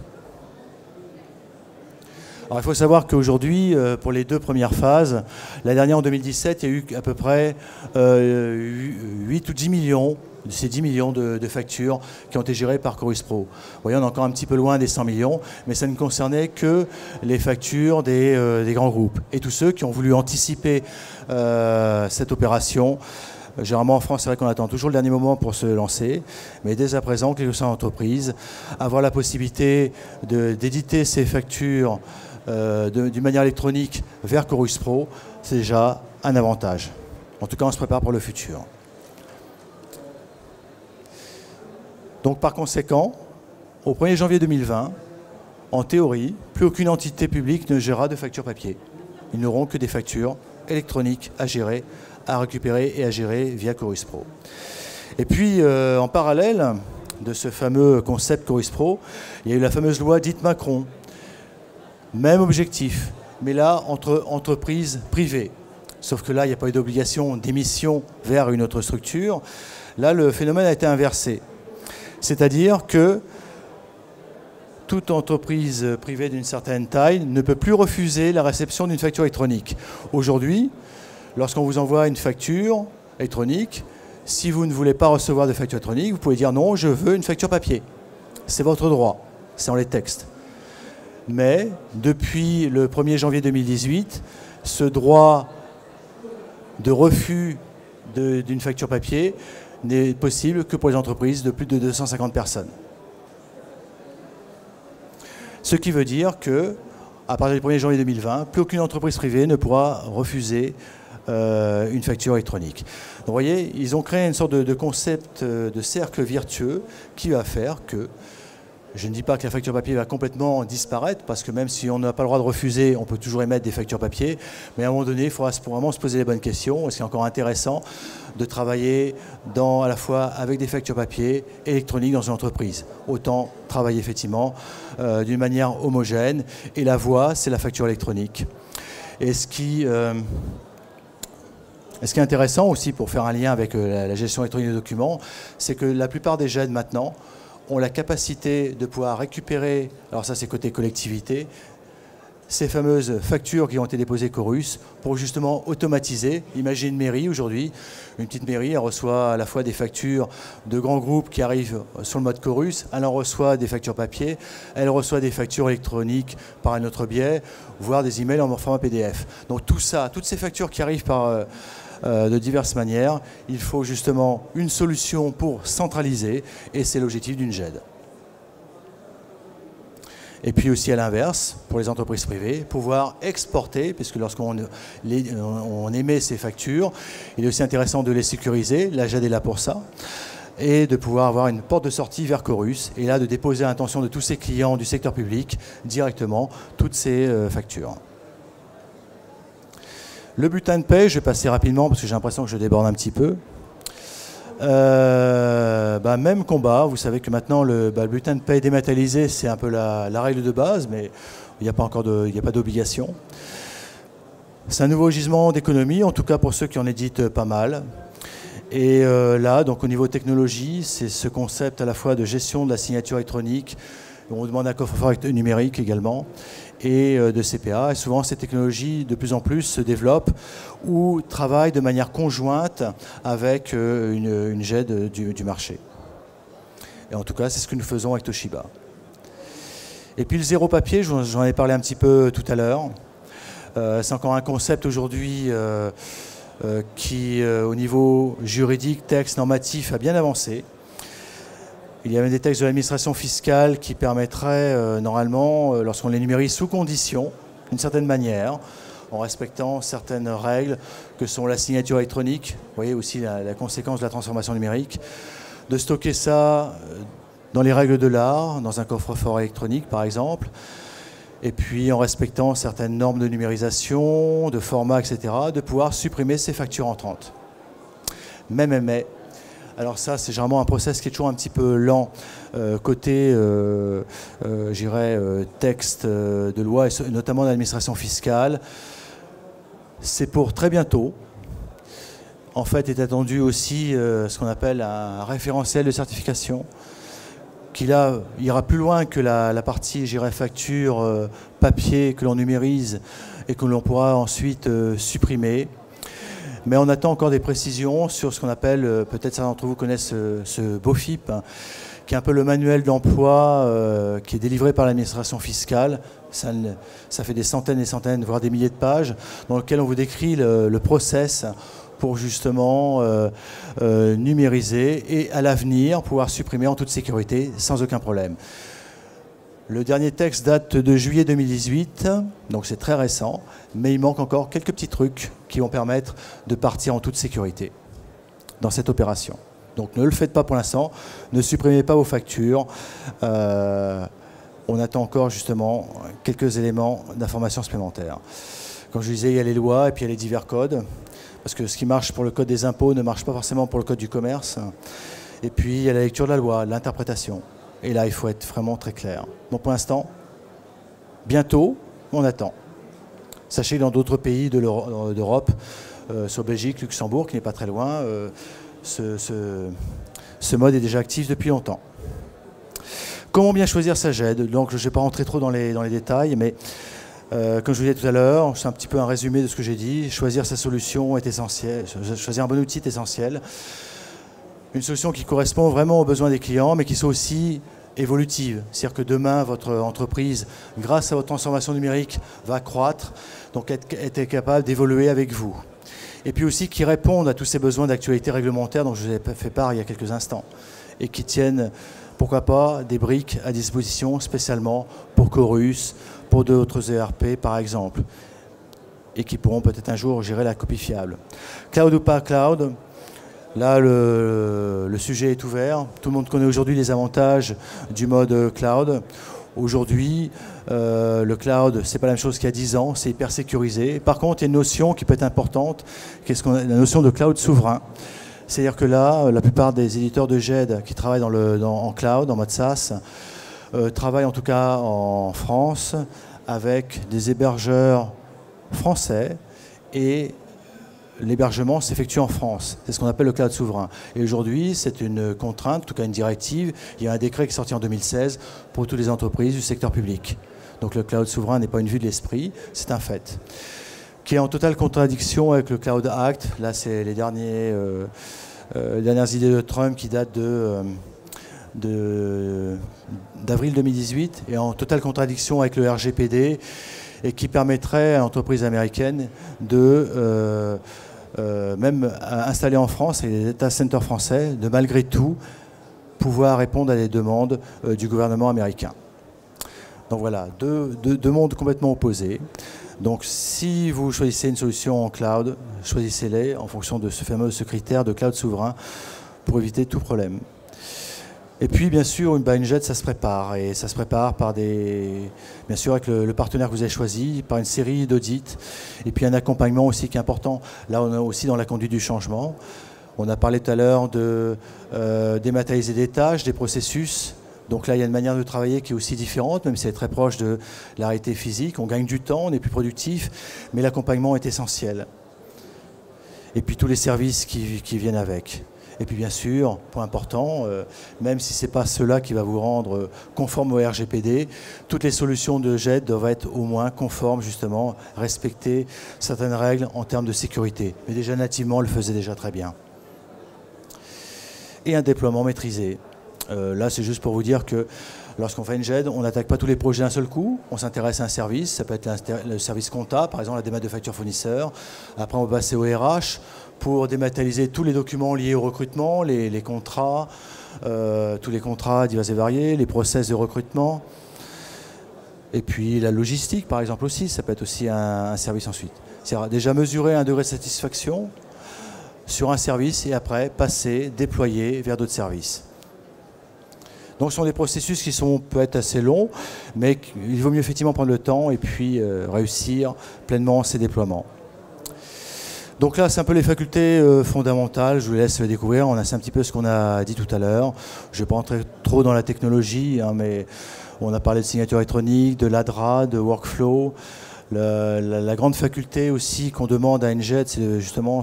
Alors il faut savoir qu'aujourd'hui, pour les 2 premières phases, la dernière en 2017, il y a eu à peu près 8 ou 10 millions, ces 10 millions de factures qui ont été gérées par Chorus Pro. Vous voyez, on est encore un petit peu loin des 100 millions, mais ça ne concernait que les factures des grands groupes. Et tous ceux qui ont voulu anticiper cette opération. Généralement en France, c'est vrai qu'on attend toujours le dernier moment pour se lancer, mais dès à présent, quelles que soient les entreprises, avoir la possibilité d'éditer ces factures d'une manière électronique vers Chorus Pro, c'est déjà un avantage. En tout cas, on se prépare pour le futur. Donc par conséquent, au 1er janvier 2020, en théorie, plus aucune entité publique ne gérera de factures papier. Ils n'auront que des factures électroniques à gérer, à récupérer et à gérer via Chorus Pro. Et puis, en parallèle de ce fameux concept Chorus Pro, il y a eu la fameuse loi dite Macron. Même objectif, mais là, entre entreprises privées. Sauf que là, il n'y a pas eu d'obligation d'émission vers une autre structure. Là, le phénomène a été inversé. C'est-à-dire que toute entreprise privée d'une certaine taille ne peut plus refuser la réception d'une facture électronique. Aujourd'hui, lorsqu'on vous envoie une facture électronique, si vous ne voulez pas recevoir de facture électronique, vous pouvez dire non, je veux une facture papier. C'est votre droit, c'est en les textes. Mais depuis le 1er janvier 2018, ce droit de refus d'une facture papier n'est possible que pour les entreprises de plus de 250 personnes. Ce qui veut dire que, à partir du 1er janvier 2020, plus aucune entreprise privée ne pourra refuser une facture électronique. Donc, vous voyez, ils ont créé une sorte de concept de cercle vertueux qui va faire que, je ne dis pas que la facture papier va complètement disparaître, parce que même si on n'a pas le droit de refuser, on peut toujours émettre des factures papier, mais à un moment donné, il faudra vraiment se poser les bonnes questions. Est-ce qu'il est encore intéressant de travailler à la fois avec des factures papier électroniques dans une entreprise? Autant travailler effectivement d'une manière homogène, et la voie, c'est la facture électronique. Et ce qui est intéressant aussi, pour faire un lien avec la gestion électronique des documents, c'est que la plupart des GED maintenant ont la capacité de pouvoir récupérer, alors ça c'est côté collectivité, ces fameuses factures qui ont été déposées Chorus pour justement automatiser. Imaginez une mairie aujourd'hui, une petite mairie, elle reçoit à la fois des factures de grands groupes qui arrivent sur le mode Chorus, elle en reçoit des factures papier, elle reçoit des factures électroniques par un autre biais, voire des emails en format PDF. Donc tout ça, toutes ces factures qui arrivent de diverses manières, il faut justement une solution pour centraliser, et c'est l'objectif d'une GED. Et puis aussi à l'inverse, pour les entreprises privées, pouvoir exporter, puisque lorsqu'on émet ces factures, il est aussi intéressant de les sécuriser, la GED est là pour ça, et de pouvoir avoir une porte de sortie vers Chorus, et là de déposer à l'intention de tous ces clients du secteur public directement toutes ces factures. Le bulletin de paie, je vais passer rapidement parce que j'ai l'impression que je déborde un petit peu. Même combat, vous savez que maintenant le bulletin de paie dématérialisé, c'est un peu la règle de base, mais il n'y a pas d'obligation. C'est un nouveau gisement d'économie, en tout cas pour ceux qui en éditent pas mal. Et là, donc au niveau technologie, c'est ce concept à la fois de gestion de la signature électronique, on demande un coffre-fort numérique également, et de CPA. Et souvent, ces technologies, de plus en plus, se développent ou travaillent de manière conjointe avec une GED du marché. Et en tout cas, c'est ce que nous faisons avec Toshiba. Et puis le zéro papier, j'en ai parlé un petit peu tout à l'heure. C'est encore un concept aujourd'hui qui, au niveau juridique, texte, normatif, a bien avancé. Il y a même des textes de l'administration fiscale qui permettraient, normalement, lorsqu'on les numérise sous condition, d'une certaine manière, en respectant certaines règles que sont la signature électronique, vous voyez aussi la conséquence de la transformation numérique, de stocker ça dans les règles de l'art, dans un coffre-fort électronique par exemple, et puis en respectant certaines normes de numérisation, de format, etc., de pouvoir supprimer ces factures entrantes. Mais, alors ça, c'est généralement un process qui est toujours un petit peu lent, côté, je dirais, texte de loi, et notamment de l'administration fiscale. C'est pour très bientôt. En fait, est attendu aussi ce qu'on appelle un référentiel de certification, qui là ira plus loin que la partie, je dirais, facture, papier que l'on numérise et que l'on pourra ensuite supprimer. Mais on attend encore des précisions sur ce qu'on appelle, peut-être certains d'entre vous connaissent ce BOFIP, hein, qui est un peu le manuel d'emploi qui est délivré par l'administration fiscale. Ça fait des centaines et des centaines, voire des milliers de pages, dans lequel on vous décrit le process pour justement numériser et à l'avenir pouvoir supprimer en toute sécurité sans aucun problème. Le dernier texte date de juillet 2018, donc c'est très récent, mais il manque encore quelques petits trucs qui vont permettre de partir en toute sécurité dans cette opération. Donc ne le faites pas pour l'instant, ne supprimez pas vos factures. On attend encore justement quelques éléments d'information supplémentaires. Comme je disais, il y a les lois et puis il y a les divers codes, parce que ce qui marche pour le code des impôts ne marche pas forcément pour le code du commerce. Et puis il y a la lecture de la loi, l'interprétation. Et là, il faut être vraiment très clair. Donc pour l'instant, bientôt, on attend. Sachez que dans d'autres pays d'Europe, sur Belgique, Luxembourg, qui n'est pas très loin, ce mode est déjà actif depuis longtemps. Comment bien choisir sa GED? Donc je ne vais pas rentrer trop dans les détails, mais comme je vous disais tout à l'heure, c'est un petit peu un résumé de ce que j'ai dit. Choisir sa solution est essentiel, choisir un bon outil est essentiel. Une solution qui correspond vraiment aux besoins des clients, mais qui soit aussi évolutive. C'est-à-dire que demain, votre entreprise, grâce à votre transformation numérique, va croître, donc être capable d'évoluer avec vous. Et puis aussi qui répondent à tous ces besoins d'actualité réglementaire dont je vous ai fait part il y a quelques instants, et qui tiennent, pourquoi pas, des briques à disposition spécialement pour Chorus, pour d'autres ERP par exemple, et qui pourront peut-être un jour gérer la copie fiable. Cloud ou pas cloud, là le sujet est ouvert. Tout le monde connaît aujourd'hui les avantages du mode cloud. Aujourd'hui, le cloud, c'est pas la même chose qu'il y a 10 ans, c'est hyper sécurisé. Par contre, il y a une notion qui peut être importante, qui est la notion de cloud souverain. C'est-à-dire que là, la plupart des éditeurs de GED qui travaillent en cloud, en mode SaaS, travaillent en tout cas en France avec des hébergeurs français et l'hébergement s'effectue en France. C'est ce qu'on appelle le cloud souverain. Et aujourd'hui, c'est une contrainte, en tout cas une directive. Il y a un décret qui est sorti en 2016 pour toutes les entreprises du secteur public. Donc le cloud souverain n'est pas une vue de l'esprit, c'est un fait. Qui est en totale contradiction avec le Cloud Act. Là, c'est les dernières idées de Trump qui datent d'avril 2018 et en totale contradiction avec le RGPD et qui permettrait à l'entreprise américaine de même installer en France et les data centers français de malgré tout pouvoir répondre à des demandes du gouvernement américain. Donc voilà, deux mondes complètement opposés. Donc si vous choisissez une solution en cloud, choisissez-les en fonction de ce critère de cloud souverain pour éviter tout problème. Et puis bien sûr, une GED, ça se prépare. Et ça se prépare par bien sûr avec le partenaire que vous avez choisi, par une série d'audits, et puis un accompagnement aussi qui est important. Là, on est aussi dans la conduite du changement. On a parlé tout à l'heure de dématérialiser des tâches, des processus. Donc là, il y a une manière de travailler qui est aussi différente, même si elle est très proche de la réalité physique. On gagne du temps, on est plus productif, mais l'accompagnement est essentiel. Et puis tous les services qui viennent avec. Et puis bien sûr, point important, même si ce n'est pas cela qui va vous rendre conforme au RGPD, toutes les solutions de GED doivent être au moins conformes, justement, respecter certaines règles en termes de sécurité. Mais déjà nativement, on le faisait déjà très bien. Et un déploiement maîtrisé. Là, c'est juste pour vous dire que lorsqu'on fait une GED, on n'attaque pas tous les projets d'un seul coup. On s'intéresse à un service. Ça peut être le service compta, par exemple la démat de facture fournisseur. Après, on va passer au RH pour dématérialiser tous les documents liés au recrutement, les contrats, tous les contrats divers et variés, les process de recrutement. Et puis la logistique, par exemple aussi, ça peut être aussi un service ensuite. C'est déjà mesurer un degré de satisfaction sur un service et après passer, déployer vers d'autres services. Donc ce sont des processus qui peuvent être assez longs, mais il vaut mieux effectivement prendre le temps et puis réussir pleinement ces déploiements. Donc là, c'est un peu les facultés fondamentales, je vous laisse le découvrir. On a un petit peu ce qu'on a dit tout à l'heure. Je ne vais pas rentrer trop dans la technologie, hein, mais on a parlé de signature électronique, de l'ADRA, de workflow. La grande faculté aussi qu'on demande à NGED, c'est justement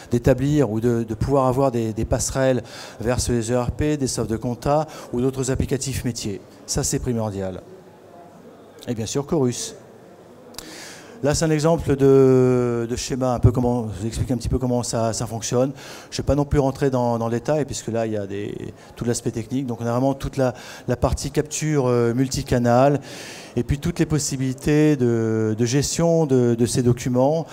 d'établir ou de pouvoir avoir des passerelles vers les ERP, des softs de compta ou d'autres applicatifs métiers. Ça, c'est primordial. Et bien sûr, Chorus. Là, c'est un exemple de schéma, je vous explique un petit peu comment ça fonctionne. Je ne vais pas non plus rentrer dans le détail, puisque là, il y a tout l'aspect technique. Donc, on a vraiment toute la partie capture multicanal, et puis toutes les possibilités de gestion de ces documents.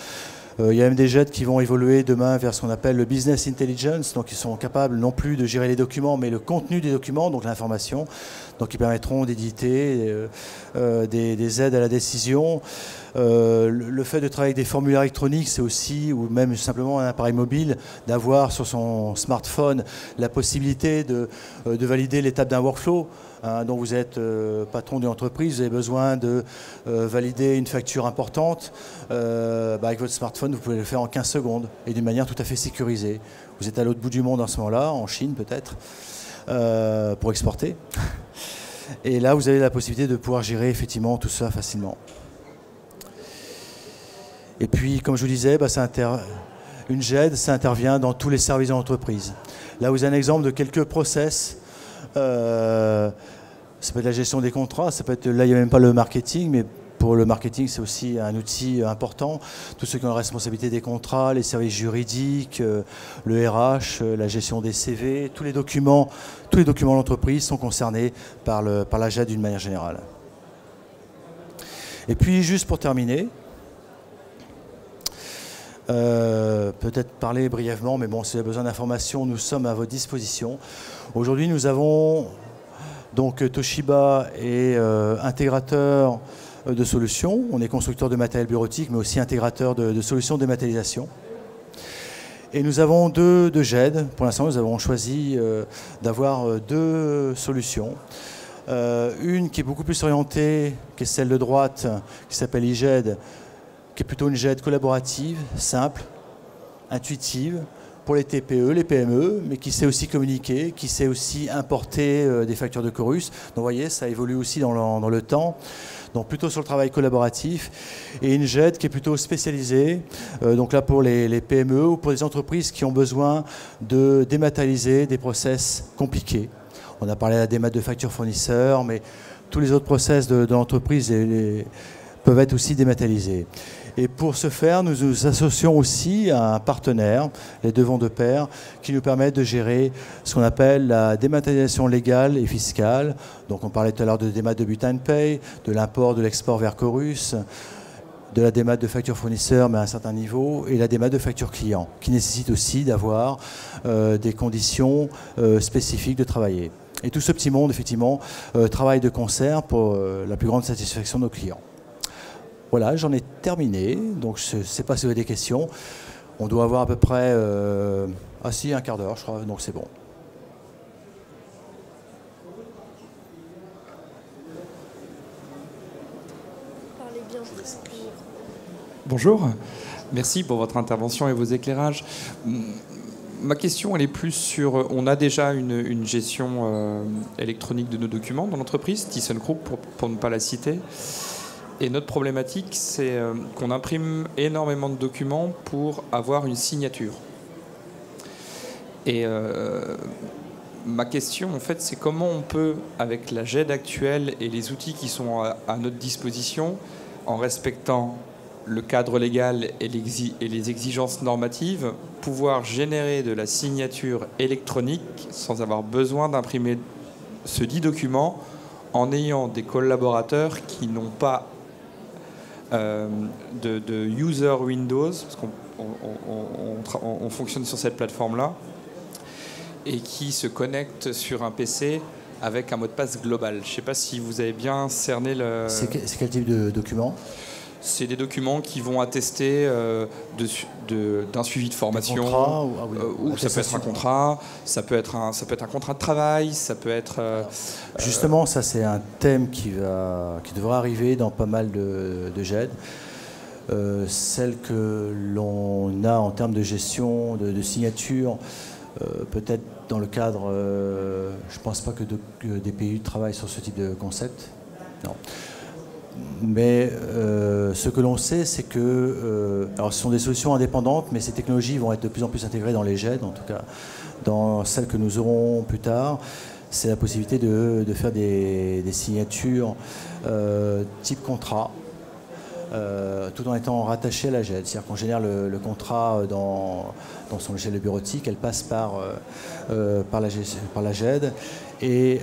Il y a même des GED qui vont évoluer demain vers ce qu'on appelle le business intelligence, donc ils sont capables non plus de gérer les documents, mais le contenu des documents, donc l'information. Donc ils permettront d'éditer des aides à la décision. Le fait de travailler avec des formulaires électroniques, c'est aussi, ou même simplement un appareil mobile, d'avoir sur son smartphone la possibilité de valider l'étape d'un workflow. Dont vous êtes patron d'une entreprise, vous avez besoin de valider une facture importante, avec votre smartphone, vous pouvez le faire en 15 secondes et d'une manière tout à fait sécurisée. Vous êtes à l'autre bout du monde en ce moment-là, en Chine peut-être, pour exporter. Et là, vous avez la possibilité de pouvoir gérer effectivement tout ça facilement. Et puis, comme je vous disais, une GED, ça intervient dans tous les services de l'entreprise. Là, vous avez un exemple de quelques process Ça peut être la gestion des contrats, ça peut être, là il n'y a même pas le marketing, mais pour le marketing c'est aussi un outil important. Tous ceux qui ont la responsabilité des contrats, les services juridiques, le RH, la gestion des CV, tous les documents de l'entreprise sont concernés par la GED d'une manière générale. Et puis juste pour terminer, peut-être parler brièvement, mais bon, si vous avez besoin d'informations, nous sommes à votre disposition. Aujourd'hui, nous avons donc Toshiba est intégrateur de solutions. On est constructeur de matériel bureautique, mais aussi intégrateur de solutions de dématérialisation. Et nous avons deux GED. Pour l'instant, nous avons choisi d'avoir deux solutions. Une qui est beaucoup plus orientée, qui est celle de droite, qui s'appelle iGED, qui est plutôt une GED collaborative, simple, intuitive, pour les TPE, les PME, mais qui sait aussi communiquer, qui sait aussi importer des factures de chorus. Donc vous voyez, ça évolue aussi dans le temps. Donc plutôt sur le travail collaboratif. Et une GED qui est plutôt spécialisée, donc là pour les PME ou pour les entreprises qui ont besoin de dématérialiser des process compliqués. On a parlé de la démat de factures fournisseurs, mais tous les autres process de l'entreprise peuvent être aussi dématérialisés. Et pour ce faire, nous nous associons aussi à un partenaire, les deux vont de pair, qui nous permettent de gérer ce qu'on appelle la dématérialisation légale et fiscale. Donc on parlait tout à l'heure de démat de bulletin de paye, de l'import, de l'export vers Chorus, de la démat de facture fournisseur, mais à un certain niveau, et la démat de facture client, qui nécessite aussi d'avoir des conditions spécifiques de travailler. Et tout ce petit monde, effectivement, travaille de concert pour la plus grande satisfaction de nos clients. Voilà, j'en ai terminé, donc je ne sais pas si vous avez des questions. On doit avoir à peu près un quart d'heure, je crois, donc c'est bon. Bonjour, merci pour votre intervention et vos éclairages. Ma question, elle est plus sur... On a déjà une gestion électronique de nos documents dans l'entreprise, ThyssenKrupp pour ne pas la citer. Et notre problématique, c'est qu'on imprime énormément de documents pour avoir une signature. Et ma question, en fait, c'est comment on peut, avec la GED actuelle et les outils qui sont à notre disposition, en respectant le cadre légal et les exigences normatives, pouvoir générer de la signature électronique sans avoir besoin d'imprimer ce dit document en ayant des collaborateurs qui n'ont pas de user Windows, parce qu'on fonctionne sur cette plateforme-là, et qui se connectent sur un PC avec un mot de passe global. Je ne sais pas si vous avez bien cerné le... C'est quel type de document ? C'est des documents qui vont attester d'un suivi de formation. Ou ça peut être un contrat, ça peut être un contrat de travail, ça peut être... Justement, ça c'est un thème qui devrait arriver dans pas mal de GED. Celle que l'on a en termes de gestion, de signature, peut-être dans le cadre... je ne pense pas que des PU travaillent sur ce type de concept. Non. Mais ce que l'on sait, c'est que alors ce sont des solutions indépendantes, mais ces technologies vont être de plus en plus intégrées dans les GED, en tout cas dans celles que nous aurons plus tard. C'est la possibilité de faire des signatures type contrat, tout en étant rattaché à la GED. C'est-à-dire qu'on génère le contrat dans son logiciel bureautique, elle passe par la GED et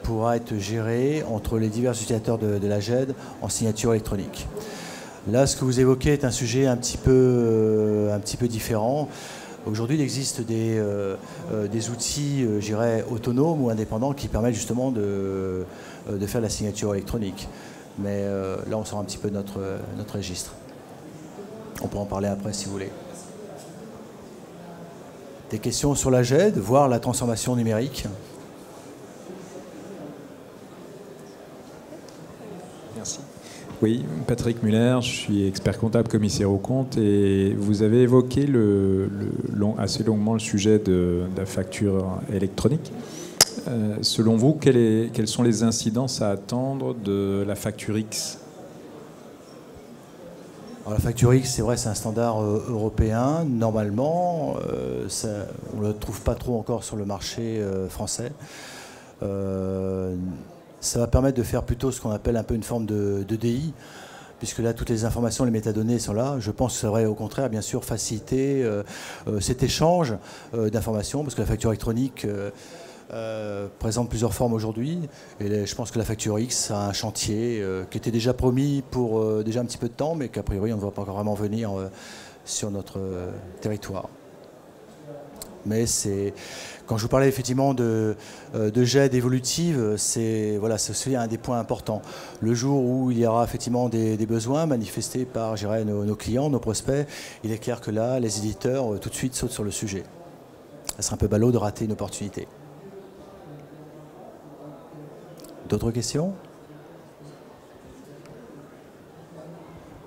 pourra être gérée entre les divers utilisateurs de la GED en signature électronique. Là, ce que vous évoquez est un sujet un petit peu différent. Aujourd'hui, il existe des outils, je dirais, autonomes ou indépendants qui permettent justement de faire la signature électronique. Mais là, on sort un petit peu de notre registre. On peut en parler après si vous voulez. Des questions sur la GED, voire la transformation numérique? Merci. Oui, Patrick Muller, je suis expert comptable commissaire aux comptes et vous avez évoqué assez longuement le sujet de la facture électronique. Selon vous, quelles sont les incidences à attendre de la facture X? Alors, la facture X, c'est vrai, c'est un standard européen. Normalement, on ne le trouve pas trop encore sur le marché français. Ça va permettre de faire plutôt ce qu'on appelle un peu une forme de DI, puisque là, toutes les informations, les métadonnées sont là. Je pense que ça devrait au contraire, bien sûr, faciliter cet échange d'informations, parce que la facture électronique présente plusieurs formes aujourd'hui. Et je pense que la facture X a un chantier qui était déjà promis pour déjà un petit peu de temps, mais qu'a priori, on ne voit pas encore vraiment venir sur notre territoire. Mais c'est, quand je vous parlais effectivement de GED évolutive, c'est aussi un des points importants. Le jour où il y aura effectivement des besoins manifestés par, je dirais, nos clients, nos prospects, il est clair que là, les éditeurs tout de suite sautent sur le sujet. Ça serait un peu ballot de rater une opportunité. D'autres questions?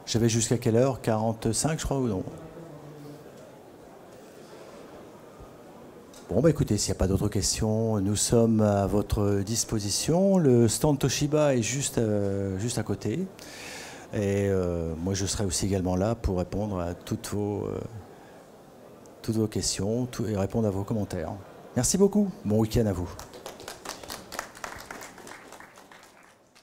J'avais jusqu'à quelle heure? 45, je crois, ou non? Bon, bah écoutez, s'il n'y a pas d'autres questions, nous sommes à votre disposition. Le stand Toshiba est juste à côté. Et moi, je serai aussi également là pour répondre à toutes vos questions et répondre à vos commentaires. Merci beaucoup. Bon week-end à vous.